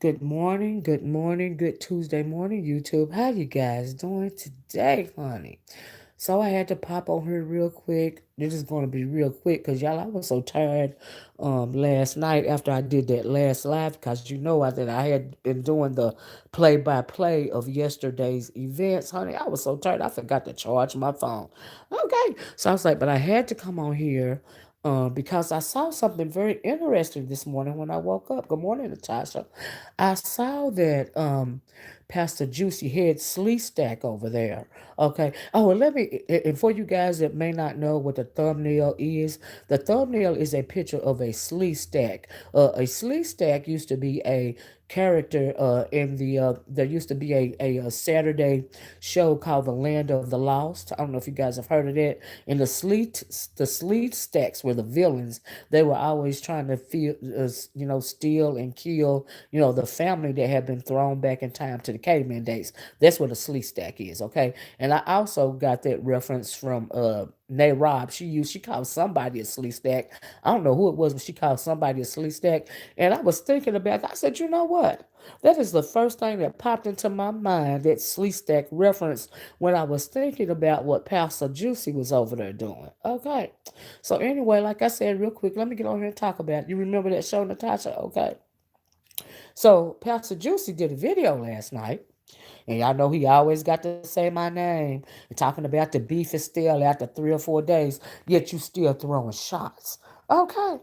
Good morning, good Tuesday morning, YouTube. How you guys doing today, honey? So I had to pop on here real quick. This is going to be real quick because y'all, I was so tired last night after I did that last live because you know that I had been doing the play-by-play of yesterday's events, honey. I was so tired I forgot to charge my phone. Okay, so I was like, but I had to come on here because I saw something very interesting this morning when I woke up. Good morning, Natasha. I saw that Pastor Juicy had Sleestak over there. Okay. Oh, well, and for you guys that may not know what the thumbnail is a picture of a Sleestak. A Sleestak used to be a character there used to be a Saturday show called The Land of the Lost. I don't know if you guys have heard of that. And the Sleet Stacks were the villains. They were always trying to steal and kill, the family that had been thrown back in time to the caveman days. That's what a Sleet Stack is, okay? And I also got that reference from Nay Rob. She called somebody a Sleestak. I don't know who it was, but she called somebody a Sleestak. And I was thinking about it. I said, you know what? That is the first thing that popped into my mind, that Sleestak reference, when I was thinking about what Pastor Juicy was over there doing. Okay. So anyway, like I said, real quick, let me get on here and talk about it. You remember that show, Natasha? Okay. So Pastor Juicy did a video last night. And y'all know he always got to say my name. And talking about the beef is still after 3 or 4 days, yet you still throwing shots. Okay.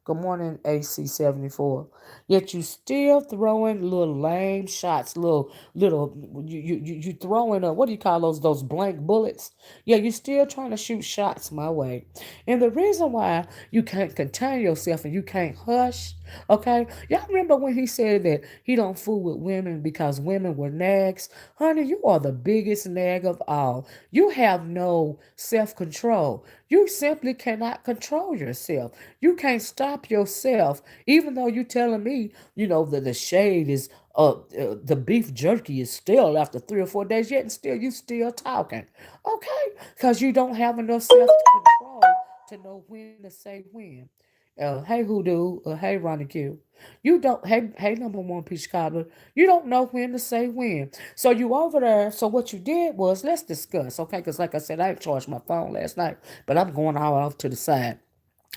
Good morning, AC 74. Yet you still throwing little lame shots, little you throwing what do you call those blank bullets? Yeah, you still trying to shoot shots my way. And the reason why you can't contain yourself and you can't hush, okay? Y'all remember when he said that he don't fool with women because women were nags? Honey, you are the biggest nag of all. You have no self-control. You simply cannot control yourself. You can't stop yourself, even though you're telling me, that the shade is, the beef jerky is still after 3 or 4 days, yet and still you still talking. Okay? Because you don't have enough self-control to know when to say when. Hey Hoodoo, hey Ronnie Q. You don't, hey number one peach cobbler. You don't know when to say when. So you over there. So what you did was, let's discuss, okay? Because like I said, I charged my phone last night, but I'm going all off to the side.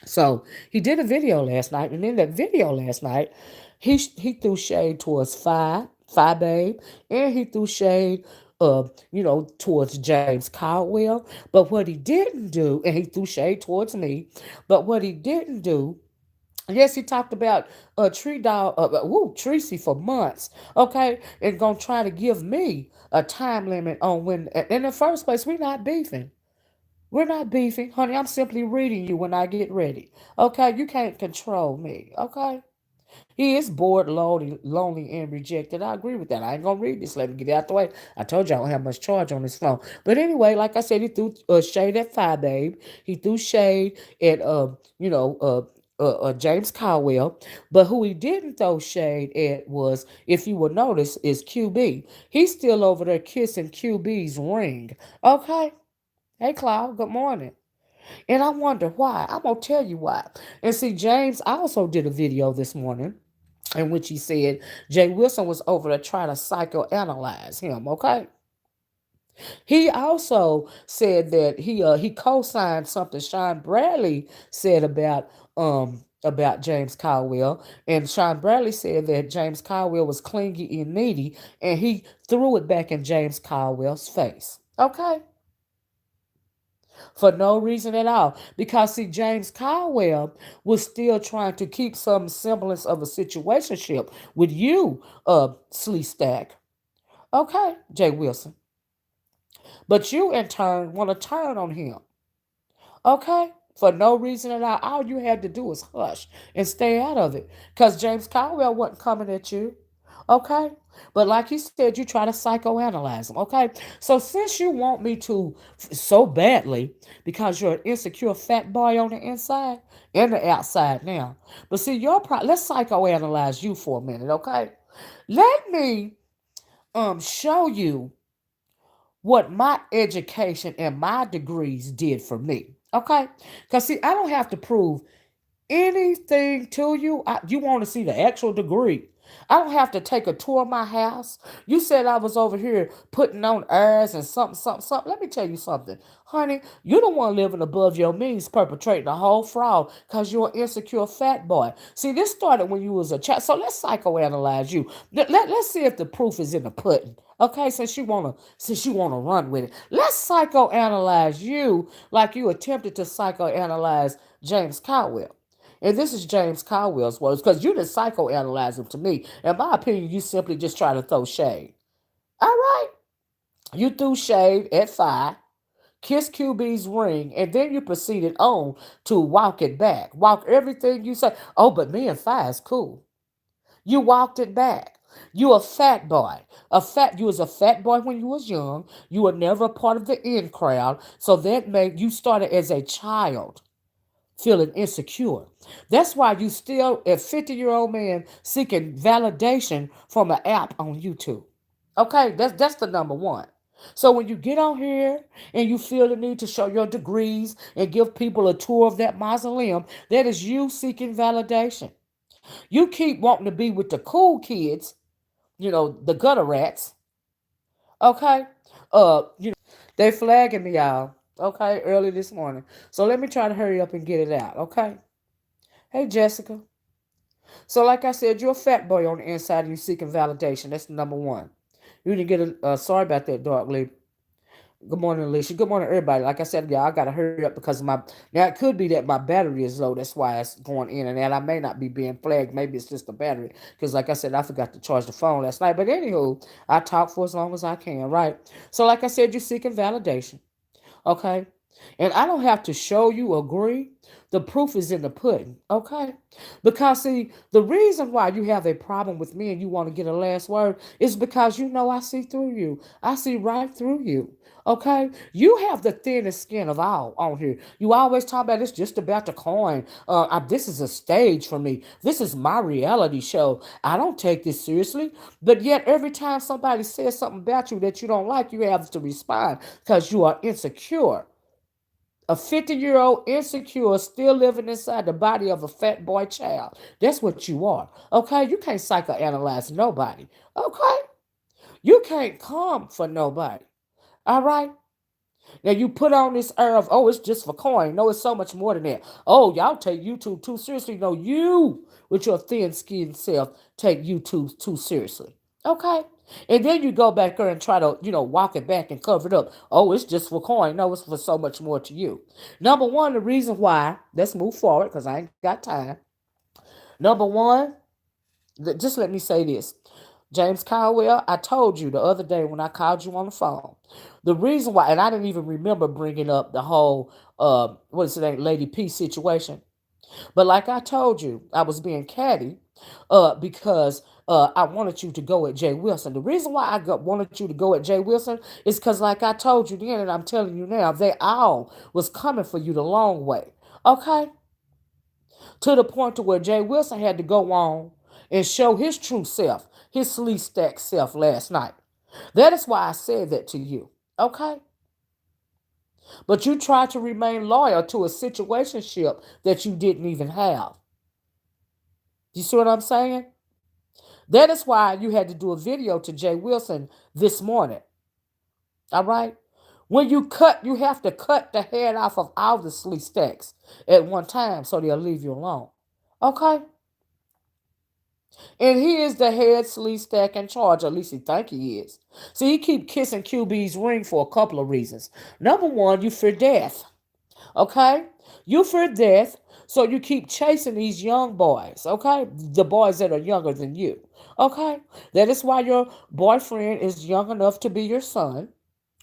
So he did a video last night, and in that video last night, he threw shade towards Firebaby, and he threw shade, towards James Caldwell. But what he didn't do, and he threw shade towards me, but what he didn't do. Yes, he talked about Tracy for months, okay, and gonna try to give me a time limit on when. In the first place, we're not beefing. We're not beefing, honey. I'm simply reading you when I get ready. Okay, you can't control me. Okay, he is bored, lonely, and rejected. I agree with that. I ain't gonna read this. Let me get it out the way. I told you I don't have much charge on this phone. But anyway, like I said, he threw shade at Firebaby. He threw shade at James Caldwell. But who he didn't throw shade at was, if you will notice, is QB. He's still over there kissing QB's ring. Okay. Hey, Cloud, good morning. And I wonder why. I'm going to tell you why. And see, James also did a video this morning in which he said Jay Wilson was over there trying to psychoanalyze him, okay? He also said that he co-signed something Sean Bradley said about James Caldwell. And Sean Bradley said that James Caldwell was clingy and needy, and he threw it back in James Caldwell's face. Okay? For no reason at all. Because see, James Caldwell was still trying to keep some semblance of a situationship with you, Sleestak. Okay, Jay Wilson. But you in turn want to turn on him. Okay? for no reason at all. All you had to do was hush and stay out of it. Because James Caldwell wasn't coming at you. Okay? But like you said, you try to psychoanalyze them. Okay? So since you want me to so badly, because you're an insecure fat boy on the inside and the outside now. But see, let's psychoanalyze you for a minute, okay? Let me show you what my education and my degrees did for me. Okay? Because see, I don't have to prove anything to you. You want to see the actual degree. I don't have to take a tour of my house. You said I was over here putting on airs and something, something, something. Let me tell you something. Honey, you don't want living above your means, perpetrating a whole fraud because you're an insecure fat boy. See, this started when you was a child. So let's psychoanalyze you. Let's see if the proof is in the pudding. Okay, since you wanna run with it. Let's psychoanalyze you like you attempted to psychoanalyze James Caldwell. And this is James Caldwell's words, because you didn't psychoanalyze him to me. In my opinion, you simply just try to throw shade. All right. You threw shade at 5, kissed QB's ring, and then you proceeded on to walk it back. Walk everything you say. Oh, but me and 5 is cool. You walked it back. You a fat boy. You was a fat boy when you was young. You were never a part of the in crowd. So that made you started as a child feeling insecure. That's why you still a 50-year-old man seeking validation from an app on YouTube. Okay, that's the number one. So when you get on here and you feel the need to show your degrees and give people a tour of that mausoleum, that is you seeking validation. You keep wanting to be with the cool kids, the gutter rats. Okay, they flagging me, y'all. Okay, early this morning. So let me try to hurry up and get it out. Okay. Hey, Jessica. So, like I said, you're a fat boy on the inside and you're seeking validation. That's number one. You didn't get sorry about that, Dark Lady. Good morning, Alicia. Good morning, everybody. Like I said, y'all, I got to hurry up because now it could be that my battery is low. That's why it's going in and out. I may not be being flagged. Maybe it's just the battery. Because, like I said, I forgot to charge the phone last night. But, anywho, I talk for as long as I can, right? So, like I said, you're seeking validation. Okay? And I don't have to show you agree. The proof is in the pudding, okay? Because see, the reason why you have a problem with me and you want to get a last word is because you know I see through you. I see right through you. Okay, you have the thinnest skin of all on here. You always talk about it's just about the coin. This is a stage for me. This is my reality show. I don't take this seriously, but yet every time somebody says something about you that you don't like, you have to respond because you are insecure. A 50-year-old insecure still living inside the body of a fat boy child. That's what you are. Okay? You can't psychoanalyze nobody. Okay? You can't come for nobody. All right? Now you put on this air of, oh, it's just for coin. No, it's so much more than that. Oh, y'all take YouTube too seriously. No, you, with your thin-skinned self, take YouTube too seriously. Okay? And then you go back there and try to, walk it back and cover it up. Oh, it's just for coin. No, it's for so much more to you. Number one, the reason why, let's move forward because I ain't got time. Number one, just let me say this. James Caldwell, I told you the other day when I called you on the phone, the reason why, and I didn't even remember bringing up the whole, what is it, that Lady P situation. But like I told you, I was being catty because I wanted you to go at Jay Wilson. The reason why wanted you to go at Jay Wilson is because, like I told you then, and I'm telling you now, they all was coming for you the long way. Okay? To the point to where Jay Wilson had to go on and show his true self, his Sleestak self last night. That is why I said that to you. Okay? But you tried to remain loyal to a situationship that you didn't even have. You see what I'm saying? That is why you had to do a video to Jay Wilson this morning. All right? When you have to cut the head off of all the Sleestaks at one time so they'll leave you alone. Okay? And he is the head Sleestak in charge, at least he think he is. So he keep kissing QB's ring for a couple of reasons. Number one, you fear death. Okay? You fear death, so you keep chasing these young boys, okay? The boys that are younger than you, okay? That is why your boyfriend is young enough to be your son.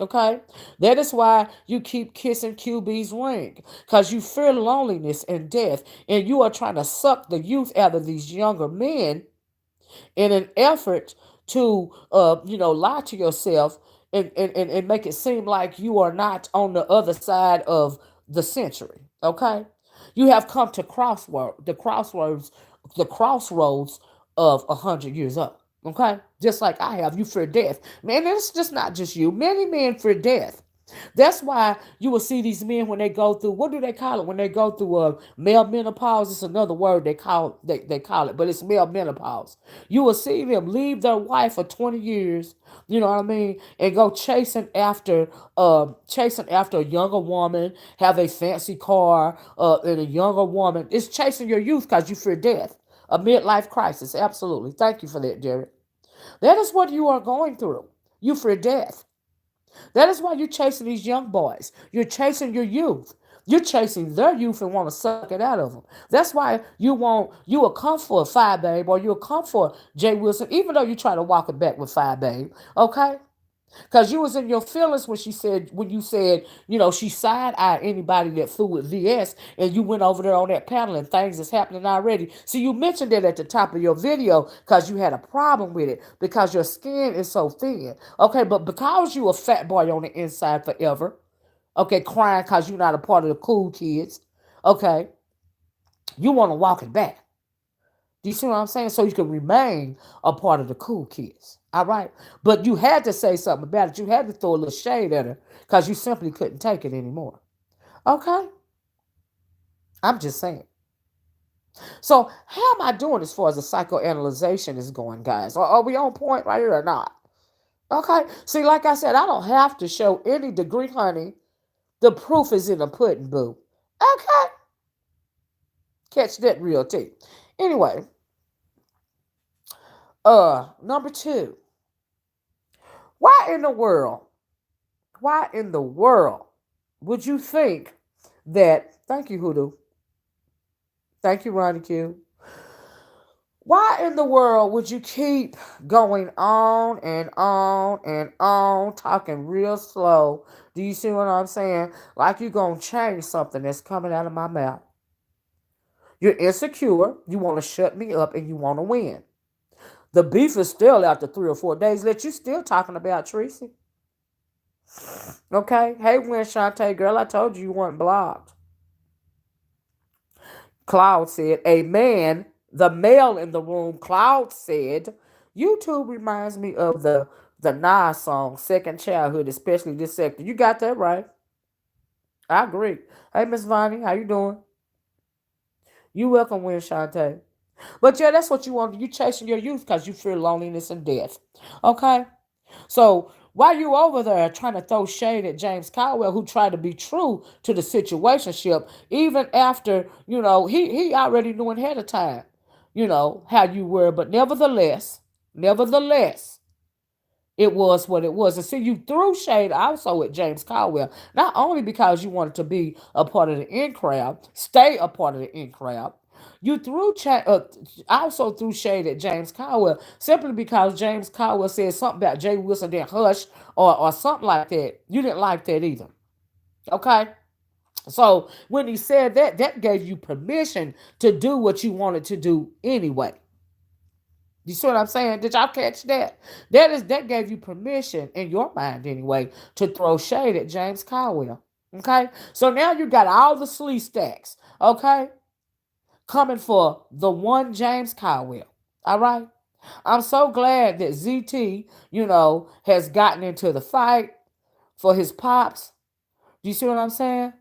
Okay? That is why you keep kissing QB's ring. Because you fear loneliness and death. And you are trying to suck the youth out of these younger men in an effort to lie to yourself and make it seem like you are not on the other side of the century. Okay? You have come to the crossroads of 100 years up. Okay? Just like I have. You fear death. Man, it's just not just you. Many men fear death. That's why you will see these men when they go through, what do they call it? When they go through male menopause, it's another word they call it, but it's male menopause. You will see them leave their wife for 20 years, you know what I mean, and go chasing after a younger woman, have a fancy car, and a younger woman. It's chasing your youth because you fear death. A midlife crisis, absolutely. Thank you for that, Derek. That is what you are going through. You fear death. That is why you're chasing these young boys. You're chasing your youth. You're chasing their youth and want to suck it out of them. That's why you will come for a Firebaby or you'll come for Jay Wilson, even though you try to walk it back with Firebaby. Okay? Because you was in your feelings when you said, she side-eyed anybody that flew with VS and you went over there on that panel and things is happening already. So you mentioned it at the top of your video because you had a problem with it because your skin is so thin. Okay, but because you a fat boy on the inside forever, okay, crying because you're not a part of the cool kids, okay, you want to walk it back. Do you see what I'm saying? So you can remain a part of the cool kids. All right. But you had to say something about it. You had to throw a little shade at her because you simply couldn't take it anymore. Okay. I'm just saying. So how am I doing as far as the psychoanalyzation is going, guys? Are we on point right here or not? Okay. See, like I said, I don't have to show any degree, honey. The proof is in the pudding, boo. Okay. Catch that real tea. Anyway, number two. Why in the world Why in the world would you think that? Thank you, Hoodoo. Thank you, Ronnie Q. Why in the world would you keep going on and on and on, talking real slow? Do you see what I'm saying? Like you're going to change something that's coming out of my mouth. You're insecure. You want to shut me up and you want to win. The beef is still after 3 or 4 days that you still talking about Tracy. Okay? Hey, when Shantae, girl, I told you weren't blocked. Cloud said, a man, the male in the room, Cloud said, YouTube reminds me of the Nas song, Second Childhood, especially this sector. You got that right. I agree. Hey, Miss Vonnie, how you doing? You welcome, Win Shantae. But yeah, that's what you want. You chasing your youth because you fear loneliness and death. Okay? So while you over there trying to throw shade at James Caldwell, who tried to be true to the situationship, even after, he already knew ahead of time, how you were. But nevertheless, it was what it was. And see, you threw shade also at James Caldwell, not only because you wanted to be a part of the in crowd, stay a part of the in crowd. You also threw shade at James Caldwell simply because James Caldwell said something about Jay Wilson didn't hush or something like that. You didn't like that either. Okay? So when he said that, that gave you permission to do what you wanted to do anyway. You see what I'm saying? Did y'all catch that? That gave you permission in your mind anyway to throw shade at James Caldwell. Okay? So now you got all the Sleestaks, okay? Coming for the one James Caldwell. All right? I'm so glad that ZT, has gotten into the fight for his pops. Do you see what I'm saying?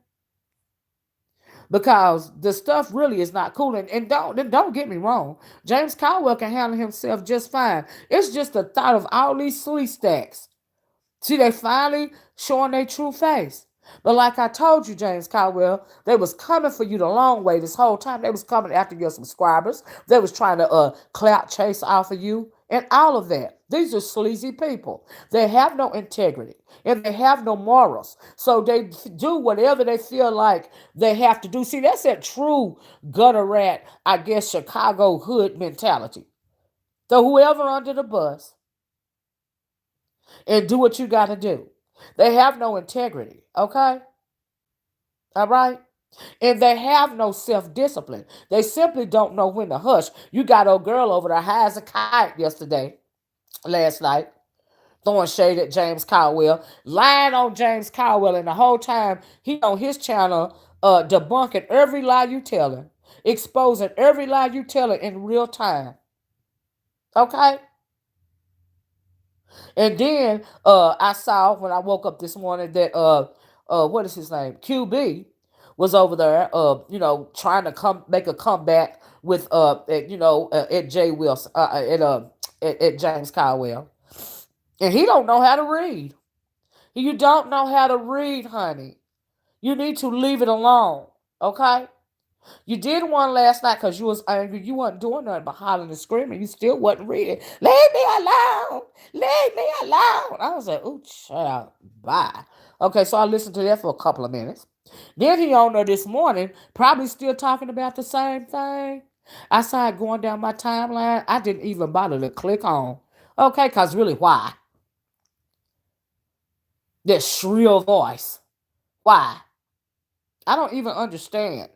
Because the stuff really is not cool. And don't get me wrong, James Caldwell can handle himself just fine. It's just the thought of all these Sleestaks. See, they finally showing their true face. But like I told you, James Caldwell, they was coming for you the long way this whole time. They was coming after your subscribers. They was trying to clout chase off of you and all of that. These are sleazy people. They have no integrity and they have no morals. So they do whatever they feel like they have to do. See, that's that true gutter rat, I guess, Chicago hood mentality. So whoever under the bus and do what you got to do. They have no integrity, okay? All right? And they have no self-discipline. They simply don't know when to hush. You got old girl over there high as a kite yesterday, last night, throwing shade at James Caldwell, lying on James Caldwell, and the whole time he on his channel debunking every lie you telling, exposing every lie you telling in real time. Okay? And then I saw when I woke up this morning that what is his name? QB was over there, trying to come make a comeback with at Jay Wilson, at James Caldwell, and he don't know how to read. You don't know how to read, honey. You need to leave it alone, okay? You did one last night because you was angry. You wasn't doing nothing but hollering and screaming. You still wasn't reading. Leave me alone. Leave me alone. I was like, oh, child, bye. Okay, so I listened to that for a couple of minutes. Then he on there this morning, probably still talking about the same thing. I saw it going down my timeline. I didn't even bother to click on. Okay, because really, why? That shrill voice. Why? I don't even understand.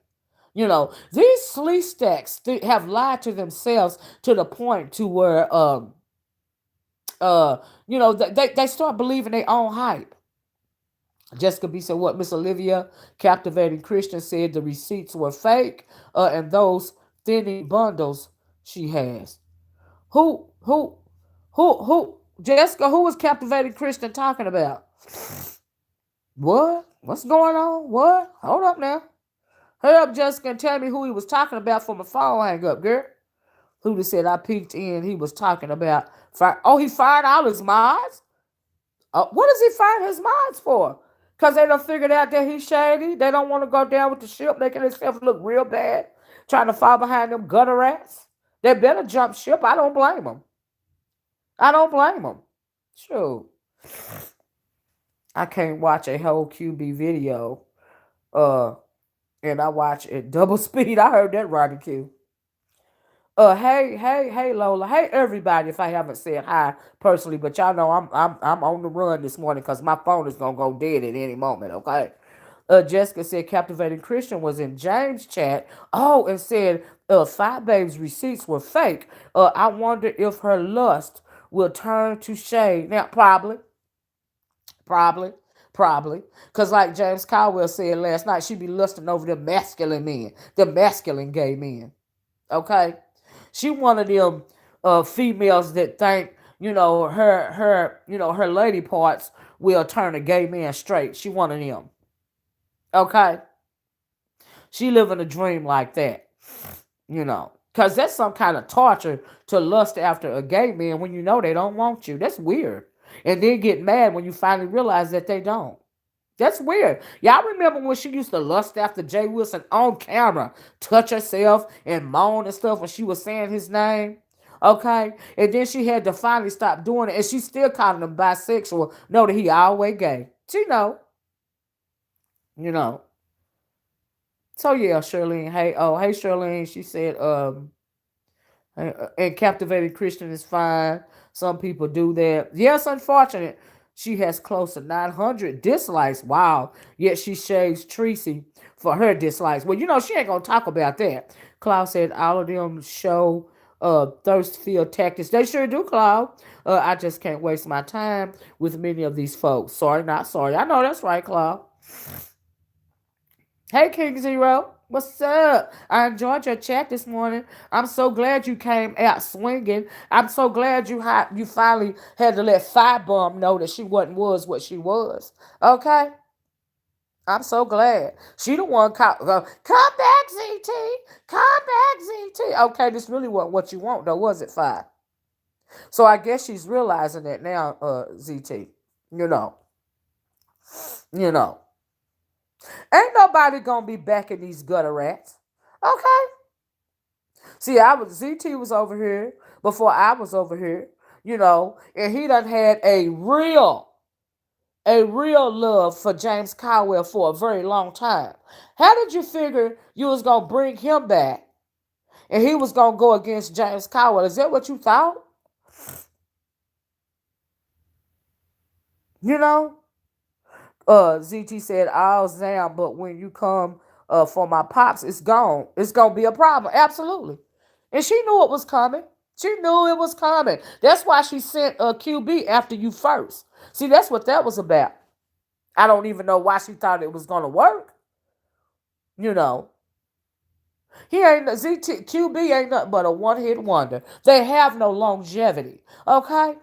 These Sleestaks have lied to themselves to the point to where, they start believing their own hype. Jessica B said, what Miss Olivia, captivating Christian, said the receipts were fake, and those thinning bundles she has. Who, Jessica, who was captivating Christian talking about? What? What's going on? What? Hold up now. Hurry up, Jessica, and tell me who he was talking about for my phone hang up, girl. Who just said I peeked in, he was talking about he fired all his mods? What does he fire his mods for? Because they done figured out that he's shady. They don't want to go down with the ship, making themselves look real bad, trying to fall behind them gutter rats. They better jump ship. I don't blame them. I don't blame them. Sure. I can't watch a whole QB video. And I watch it double speed. I heard that Robbie Q. Hey, Lola. Hey, everybody. If I haven't said hi personally, but y'all know I'm on the run this morning because my phone is gonna go dead at any moment. Okay. Jessica said captivating Christian was in James' chat. Oh, and said Firebaby's receipts were fake. I wonder if her lust will turn to shade. Now, probably. Because like James Caldwell said last night, she be lusting over the masculine men, the masculine gay men. Okay? She one of them females that think, her lady parts will turn a gay man straight. She one of them. Okay? She living a dream like that. Because that's some kind of torture to lust after a gay man when you know they don't want you. That's weird. And then get mad when you finally realize that they don't. That's weird. Y'all remember when she used to lust after Jay Wilson on camera, touch herself and moan and stuff when she was saying his name? Okay? And then she had to finally stop doing it. And she still calling him bisexual. Know that he always gay. She know. So yeah, Shirlene. Hey, Shirlene. She said, and captivated Christian is fine. Some people do that. Yes, unfortunate. She has close to 900 dislikes. Wow. Yet she shaves Tracy for her dislikes. Well, she ain't going to talk about that. Cloud said all of them show thirst field tactics. They sure do, Cloud. I just can't waste my time with many of these folks. Sorry, not sorry. I know that's right, Cloud. Hey, King Zero. What's up? I enjoyed your chat this morning. I'm so glad you came out swinging. I'm so glad you finally had to let Firebomb know that she was what she was. Okay? I'm so glad. She the one come back, ZT. Come back, ZT. Okay, this really wasn't what you want, though, was it, Fire? So I guess she's realizing that now, ZT. You know. Ain't nobody gonna be backing these gutter rats. Okay? See, ZT was over here before I was over here, and he done had a real love for James Caldwell for a very long time. How did you figure you was gonna bring him back and he was gonna go against James Caldwell? Is that what you thought? ZT said, "I'll Zam, but when you come for my pops, it's gone. It's gonna be a problem." Absolutely. And she knew it was coming. She knew it was coming. That's why she sent QB after you first. See, that's what that was about. I don't even know why she thought it was gonna work. You know, he ain't ZT QB ain't nothing but a one-hit wonder. They have no longevity. Okay?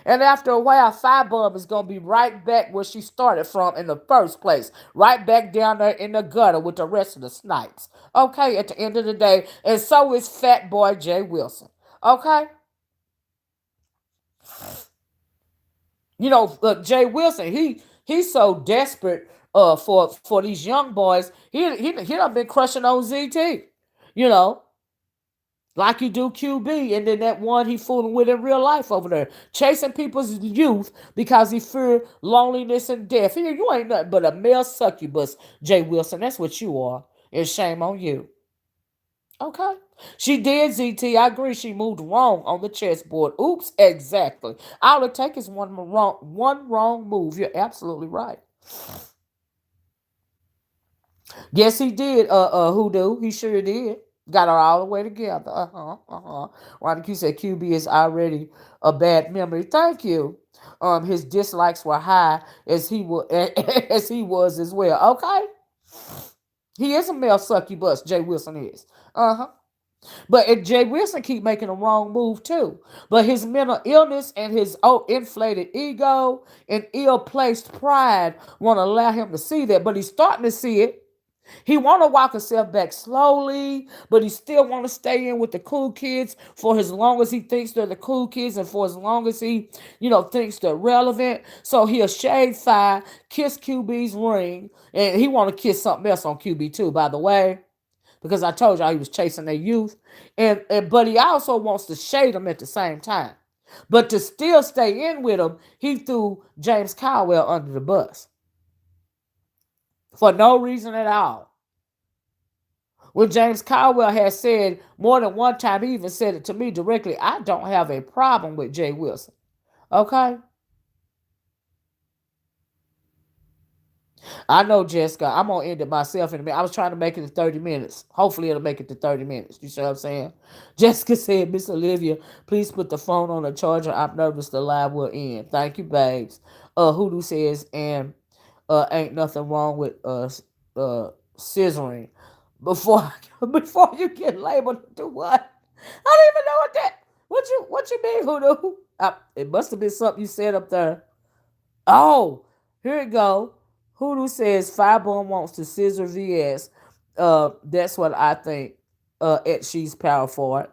And after a while, Firebaby is going to be right back where she started from in the first place. Right back down there in the gutter with the rest of the snipes. Okay, at the end of the day. And so is fat boy Jay Wilson. Okay? You know, Jay Wilson, he's so desperate for these young boys. He done been crushing on ZT. You know, like you do QB, and then that one he fooling with in real life over there, chasing people's youth because he feared loneliness and death. You ain't nothing but a male succubus, Jay Wilson. That's what you are, and shame on you. Okay, she did ZT. I agree. She moved wrong on the chessboard. Oops, exactly. All it takes is one wrong move. You're absolutely right. Yes, he did. Hoodoo. He sure did. Got her all the way together. Why you said QB is already a bad memory? Thank you. His dislikes were high as he was as he was as well. Okay, he is a male succubus. Jay Wilson is. But Jay Wilson keep making a wrong move too. But his mental illness and his inflated ego and ill-placed pride won't allow him to see that. But he's starting to see it. He want to walk himself back slowly, but he still want to stay in with the cool kids for as long as he thinks they're the cool kids and for as long as he, thinks they're relevant. So he'll shade fire, kiss QB's ring, and he want to kiss something else on QB too, by the way, because I told y'all he was chasing their youth. But he also wants to shade them at the same time. But to still stay in with him, he threw James Caldwell under the bus for no reason at all. When James Caldwell has said more than one time, he even said it to me directly, I don't have a problem with Jay Wilson. Okay? I know, Jessica. I'm going to end it myself in a minute. I was trying to make it to 30 minutes. Hopefully, it'll make it to 30 minutes. You see what I'm saying? Jessica said, Miss Olivia, please put the phone on the charger. I'm nervous the live will end. Thank you, babes. Hoodoo says, and ain't nothing wrong with scissoring. Before you get labeled to what? I don't even know what that. What you mean, Hoodoo? It must have been something you said up there. Oh, here it go. Hoodoo says Firebomb wants to scissor VS. That's what I think. She's power for it.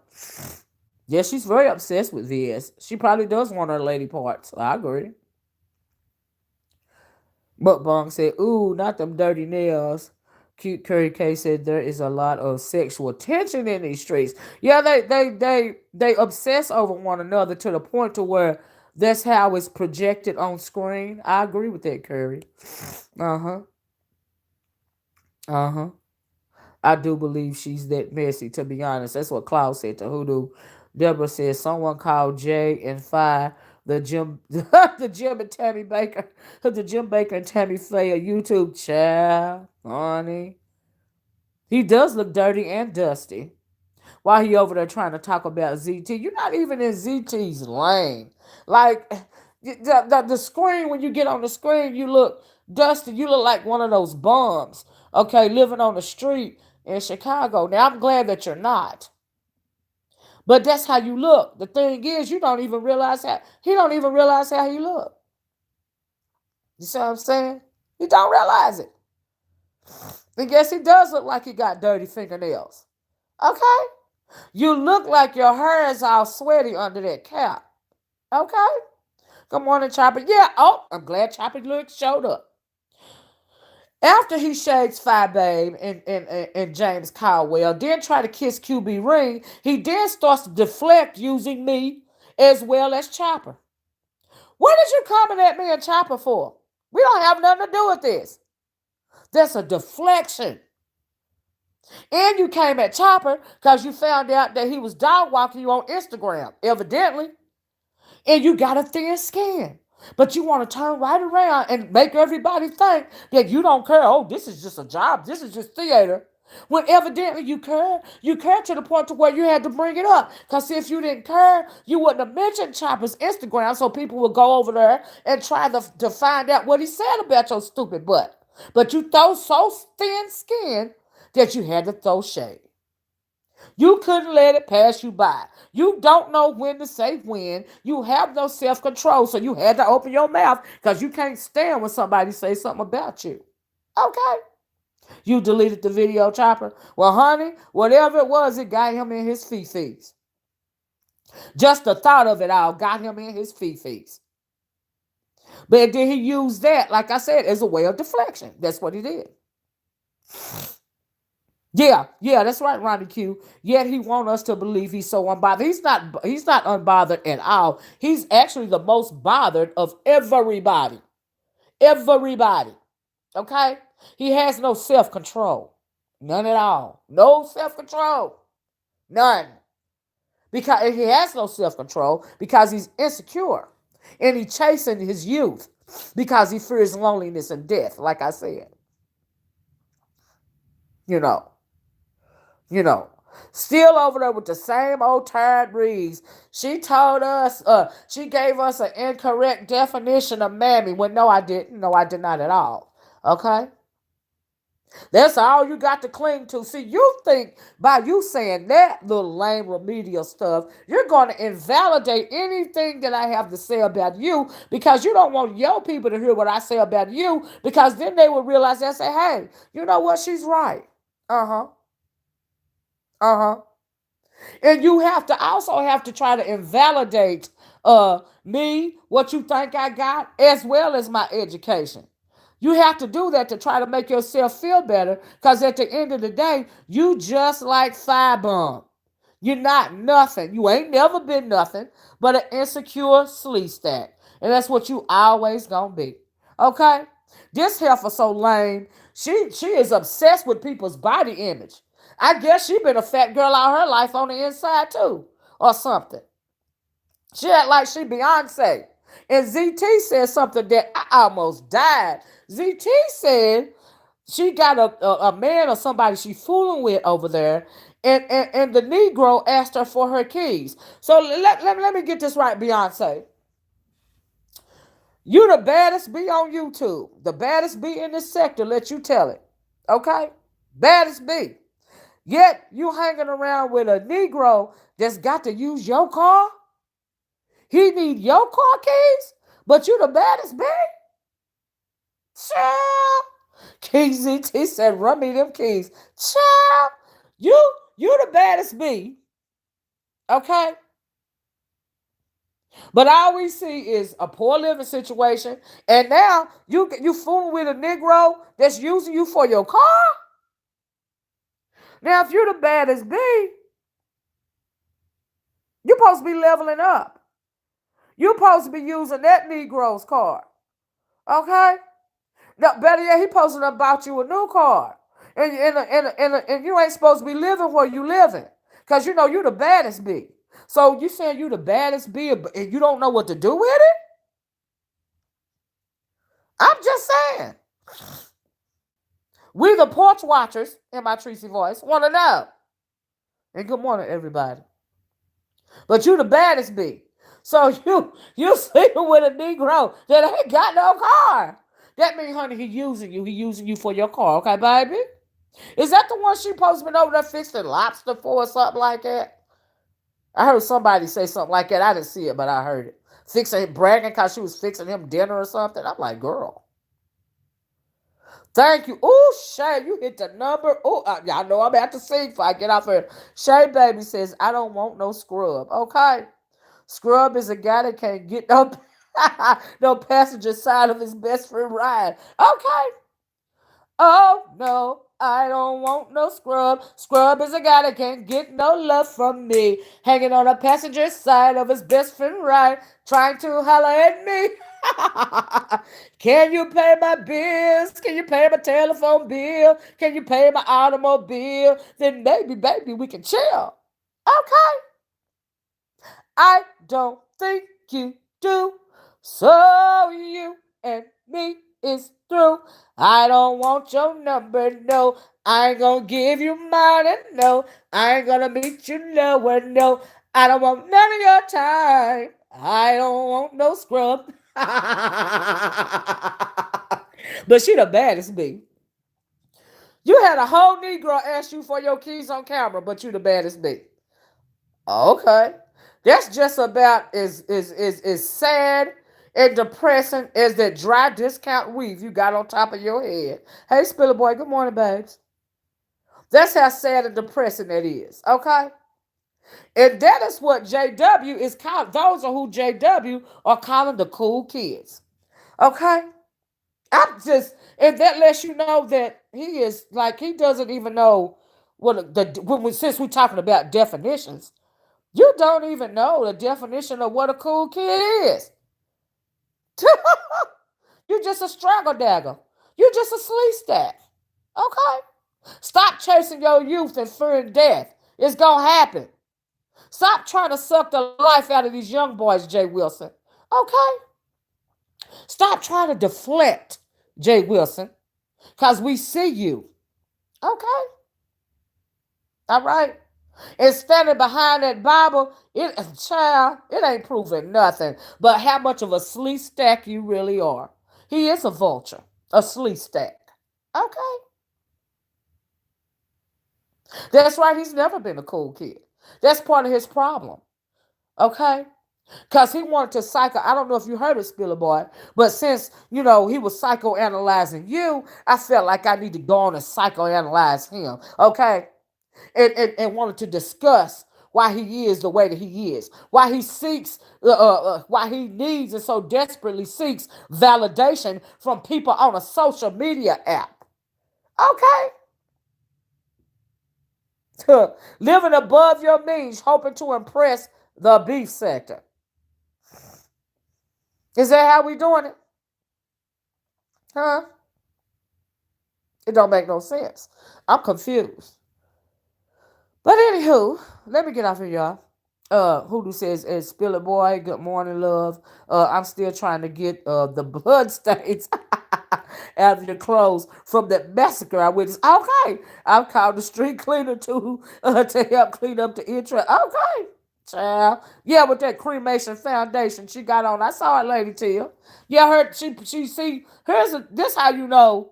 Yeah, she's very obsessed with VS. She probably does want her lady parts. I agree. Mukbang said, "Ooh, not them dirty nails." Cute Curry K said there is a lot of sexual tension in these streets. Yeah, they obsess over one another to the point to where that's how it's projected on screen. I agree with that, Curry. Uh-huh. Uh-huh. I do believe she's that messy, to be honest. That's what Cloud said to Hoodoo. Deborah says someone called Jay and Fi the Jim the Jim and Tammy Baker. The Jim Baker and Tammy Faye a YouTube child. Honey. He does look dirty and dusty. While he over there trying to talk about ZT. You're not even in ZT's lane. Like the screen, when you get on the screen, you look dusty. You look like one of those bums. Okay, living on the street in Chicago. Now I'm glad that you're not. But that's how you look. The thing is, you don't even realize how he don't even realize how he look. You see what I'm saying? He don't realize it. And guess he does look like he got dirty fingernails. Okay? You look like your hair is all sweaty under that cap. Okay? Good morning, Chopper. Yeah, I'm glad Chopper showed up. After he shakes Firebaby and James Caldwell, then try to kiss QB Ring, he then starts to deflect using me as well as Chopper. What is you coming at me and Chopper for? We don't have nothing to do with this. That's a deflection. And you came at Chopper because you found out that he was dog walking you on Instagram, evidently. And you got a thin skin. But you want to turn right around and make everybody think that you don't care. Oh, this is just a job. This is just theater. When evidently you care to the point to where you had to bring it up. Because if you didn't care, you wouldn't have mentioned Chopper's Instagram so people would go over there and try to find out what he said about your stupid butt. But you throw so thin skin that you had to throw shade. You couldn't let it pass you by. You don't know when to say when. You have no self-control, so you had to open your mouth because you can't stand when somebody says something about you. Okay. You deleted the video, Chopper. Well, honey, whatever it was, it got him in his fifis. Just the thought of it all got him in his fifis. But then he used that, like I said, as a way of deflection. That's what he did. Yeah, that's right, Ronnie Q. Yet he wants us to believe he's so unbothered. He's not unbothered at all. He's actually the most bothered of everybody. Everybody. Okay? He has no self-control. None at all. No self-control. None. Because he has no self-control because he's insecure. And he's chasing his youth because he fears loneliness and death, like I said. You know. Still over there with the same old tired breeze. She told us, she gave us an incorrect definition of mammy. When no, I didn't. No, I did not at all. Okay? That's all you got to cling to. See, you think by you saying that little lame remedial stuff, you're going to invalidate anything that I have to say about you because you don't want your people to hear what I say about you because then they will realize and say, hey, you know what? She's right. Uh-huh. Uh-huh. And you also have to try to invalidate me, what you think I got, as well as my education. You have to do that to try to make yourself feel better because at the end of the day, you just like Firebomb. You're not nothing. You ain't never been nothing but an insecure Sleestak. And that's what you always gonna be. Okay? This heifer so lame. She is obsessed with people's body image. I guess she been a fat girl all her life on the inside too. Or something. She act like she Beyonce. And ZT said something that I almost died. ZT said she got a man or somebody she fooling with over there. And the Negro asked her for her keys. So let me get this right, Beyonce. You the baddest bee on YouTube. The baddest bee in this sector, let you tell it. Okay? Baddest bee. Yet you hanging around with a Negro that's got to use your car? He need your car keys? But you the baddest bee? Child. King ZT said, run me them keys. Child. You the baddest bee. Okay? But all we see is a poor living situation. And now you fooling with a Negro that's using you for your car? Now, if you're the baddest bee, you're supposed to be leveling up. You're supposed to be using that Negro's car. Okay? Now, better yet, he posted about you a new car. And you ain't supposed to be living where you living. Because you know you're the baddest bee. So you saying you the baddest bee and you don't know what to do with it? I'm just saying. We the porch watchers, in my Tracy voice, want to know. And good morning, everybody. But you the baddest bee. So you sleeping with a Negro that ain't got no car. That means, honey, he using you. He using you for your car, okay, baby? Is that the one she supposed to been over there fixing lobster for or something like that? I heard somebody say something like that. I didn't see it, but I heard it. Bragging because she was fixing him dinner or something. I'm like, girl. Thank you. Ooh, Shay, you hit the number. Ooh, y'all know I'm about to sing before I get off here. Shay Baby says, I don't want no scrub. Okay. Scrub is a guy that can't get no passenger side of his best friend ride. Okay. Oh, no, I don't want no scrub. Scrub is a guy that can't get no love from me. Hanging on the passenger side of his best friend ride, trying to holler at me. Can you pay my bills? Can you pay my telephone bill? Can you pay my automobile? Then maybe, baby, we can chill. Okay. I don't think you do. So you and me is through. I don't want your number, no. I ain't gonna give you mine, no. I ain't gonna meet you nowhere, no. I don't want none of your time. I don't want no scrub. But she the baddest bee. You had a whole Negro ask you for your keys on camera, but you the baddest bee. Okay. That's just about as sad and depressing as that dry discount weave you got on top of your head. Hey, Spiller Boy, good morning, babes. That's how sad and depressing that is. Okay? And that is what JW is called. Those are who JW are calling the cool kids. Okay? I'm just, and that lets you know that he is like, he doesn't even know what since we're talking about definitions. You don't even know the definition of what a cool kid is. You're just a straggle dagger. You're just a Sleestak. Okay? Stop chasing your youth and fearing death. It's going to happen. Stop trying to suck the life out of these young boys, Jay Wilson. Okay? Stop trying to deflect, Jay Wilson, because we see you. Okay? All right? And standing behind that Bible, it ain't proving nothing but how much of a Sleestak you really are. He is a vulture, a Sleestak. Okay. That's right, he's never been a cool kid. That's part of his problem. Okay? Because he wanted to I don't know if you heard of Spiller Boy, but since, he was psychoanalyzing you, I felt like I need to go on and psychoanalyze him. Okay? And wanted to discuss why he is the way that he is, why he seeks, why he needs and so desperately seeks validation from people on a social media app. Okay? Living above your means, hoping to impress the beef sector. Is that how we doing it? Huh? It don't make no sense. I'm confused. But anywho, let me get off here, y'all. Hoodoo says, Spiller Boy, good morning, love. I'm still trying to get the blood stains out of your clothes from that massacre I witnessed. Okay. I've called the street cleaner to help clean up the entrance. Okay. Child. Yeah, with that cremation foundation she got on. I saw it, Lady Tia. Yeah, she see, this how you know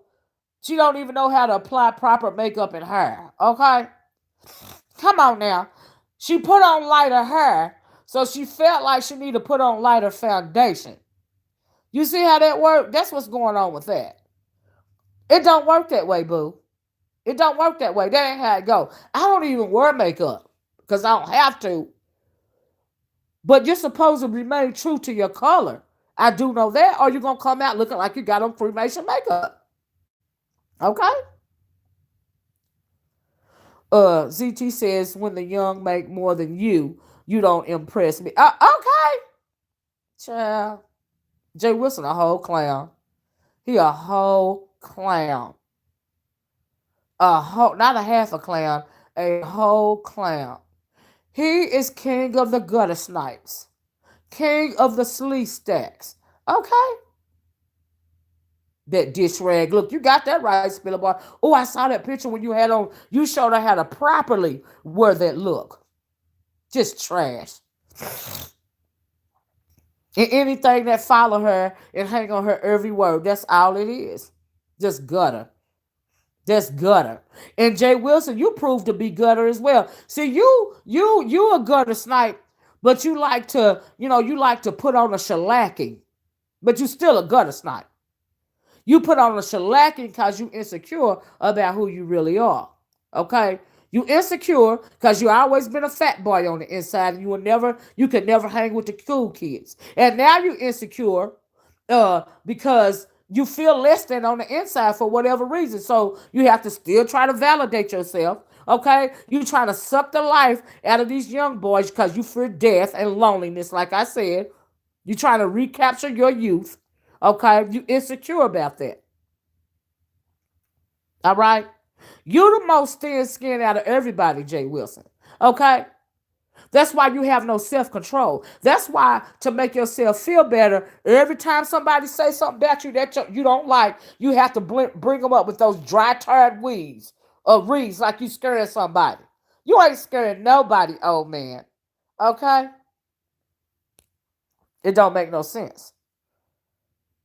she don't even know how to apply proper makeup and hair. Okay? Come on now. She put on lighter hair, so she felt like she needed to put on lighter foundation. You see how that worked? That's what's going on with that. It don't work that way, boo. It don't work that way. That ain't how it go. I don't even wear makeup because I don't have to. But you're supposed to remain true to your color. I do know that, or you're going to come out looking like you got on cremation makeup. Okay? ZT says, when the young make more than you don't impress me. Okay. Child. Jay Wilson a whole clown. He a whole clown. Not a half a clown, a whole clown. He is king of the gutter snipes. King of the Sleestaks. Okay. That dish rag. Look, you got that right, Spiller Boy. Oh, I saw that picture when you showed her how to properly wear that look. Just trash. And anything that follow her and hang on her every word, that's all it is. Just gutter. That's gutter. And Jay Wilson, you proved to be gutter as well. See, you a gutter snipe, but you like to put on a shellacking, but you still a gutter snipe. You put on a shellacking because you insecure about who you really are. Okay? You insecure because you always been a fat boy on the inside and you could never hang with the cool kids. And now you insecure because you feel less than on the inside for whatever reason. So you have to still try to validate yourself. Okay? You trying to suck the life out of these young boys because you fear death and loneliness, like I said. You trying to recapture your youth. Okay? You insecure about that. All right? You're the most thin skin out of everybody, Jay Wilson. Okay? That's why you have no self-control. That's why, to make yourself feel better, every time somebody say something about you that you don't like, you have to bring them up with those dry, tired weeds or reeds like you scaring somebody. You ain't scaring nobody, old man. Okay? It don't make no sense.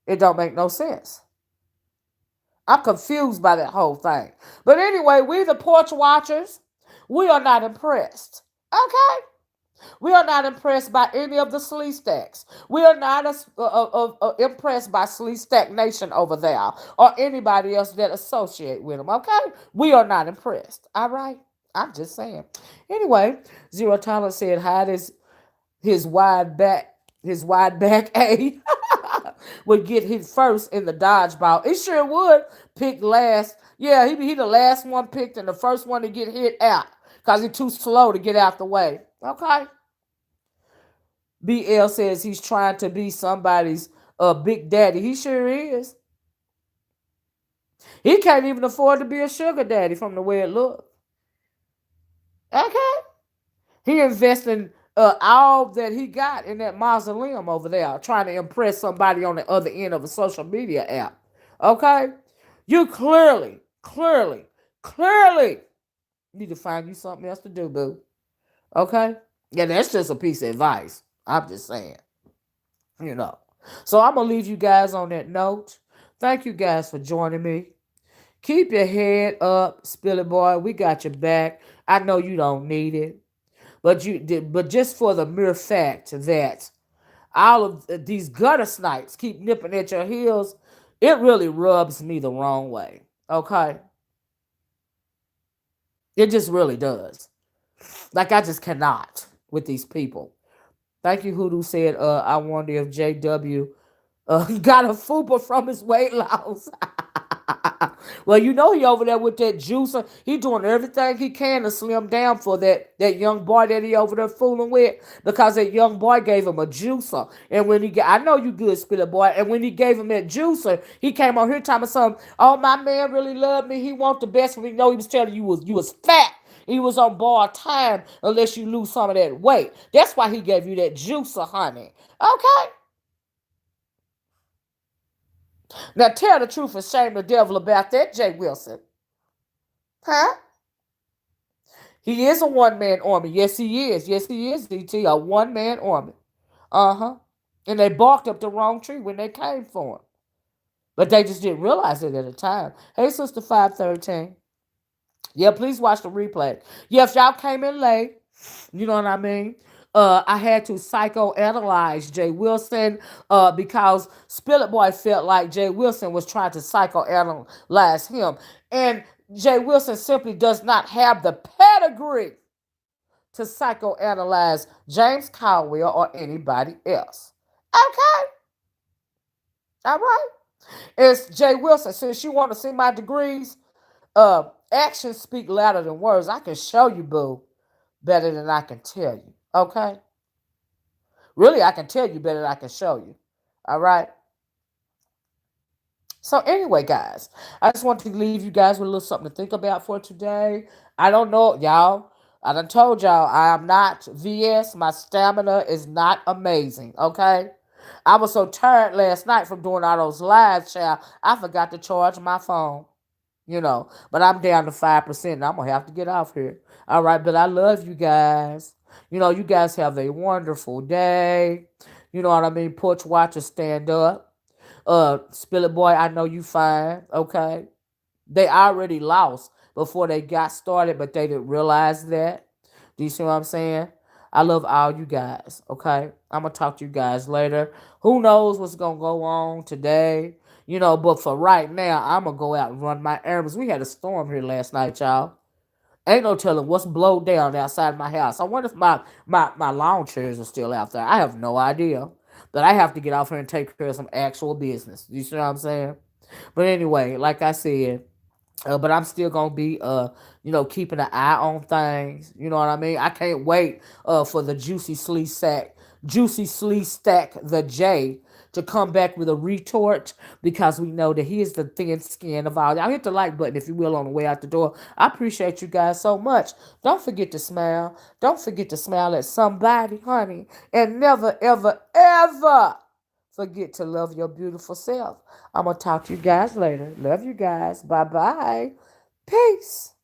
It don't make no sense. I'm confused by that whole thing. But anyway, we the porch watchers, we are not impressed. Okay? We are not impressed by any of the Sleestaks. We are not impressed by Sleestak Nation over there or anybody else that associate with them. Okay, we are not impressed. All right, I'm just saying. Anyway, Zero Tolerance said hide his wide back A would get hit first in the dodgeball. It sure would. Pick last. Yeah, he the last one picked and the first one to get hit out because he's too slow to get out the way. Okay. BL says he's trying to be somebody's big daddy. He sure is. He can't even afford to be a sugar daddy from the way it looks. Okay. He investing all that he got in that mausoleum over there, trying to impress somebody on the other end of a social media app. Okay? You clearly need to find you something else to do, boo. Okay? Yeah, that's just a piece of advice. I'm just saying. You know. So I'm going to leave you guys on that note. Thank you guys for joining me. Keep your head up, Spilly Boy. We got your back. I know you don't need it. But just for the mere fact that all of these gutter snipes keep nipping at your heels, it really rubs me the wrong way. Okay? It just really does. Like, I just cannot with these people. Thank you, Hoodoo said, I wonder if JW got a fupa from his weight loss. Well, you know he over there with that juicer. He doing everything he can to slim down for that young boy that he over there fooling with, because that young boy gave him a juicer. And when I know you good, Spiller Boy. And when he gave him that juicer, he came on here talking something. Oh, my man really loved me. He want the best for me. No, he was telling you was fat. He was on borrowed time unless you lose some of that weight. That's why he gave you that juicer, honey. Okay. Now tell the truth and shame the devil about that, Jay Wilson. Huh? He is a one-man army. Yes, he is. Yes, he is, DT. A one-man army. Uh-huh. And they barked up the wrong tree when they came for him. But they just didn't realize it at the time. Hey, Sister 513. Yeah, please watch the replay. Yeah, if y'all came in late, you know what I mean? I had to psychoanalyze Jay Wilson because Spillet Boy felt like Jay Wilson was trying to psychoanalyze him. And Jay Wilson simply does not have the pedigree to psychoanalyze James Caldwell or anybody else. Okay? All right? It's Jay Wilson. Since you want to see my degrees, actions speak louder than words. I can show you, boo, better than I can tell you. Okay? Really, I can tell you better than I can show you. All right? So anyway, guys, I just want to leave you guys with a little something to think about for today. I don't know, y'all. I done told y'all I am not VS. My stamina is not amazing, okay? I was so tired last night from doing all those lives, child. I forgot to charge my phone. But I'm down to 5%, and I'm going to have to get off here. All right, but I love you guys. You guys have a wonderful day. You know what I mean? Porch watchers, stand up. Spill It Boy, I know you fine, okay? They already lost before they got started, but they didn't realize that. Do you see what I'm saying? I love all you guys, okay? I'm going to talk to you guys later. Who knows what's going to go on today? But for right now, I'm going to go out and run my errands. We had a storm here last night, y'all. Ain't no telling what's blowed down outside my house. I wonder if my lawn chairs are still out there. I have no idea. But I have to get off here and take care of some actual business. You see what I'm saying? But anyway, like I said, but I'm still going to be, keeping an eye on things. You know what I mean? I can't wait for the Juicy Sleestak the J to come back with a retort because we know that he is the thin skin of all. Y'all hit the like button if you will on the way out the door. I appreciate you guys so much. Don't forget to smile. Don't forget to smile at somebody, honey. And never, ever, ever forget to love your beautiful self. I'm going to talk to you guys later. Love you guys. Bye bye. Peace.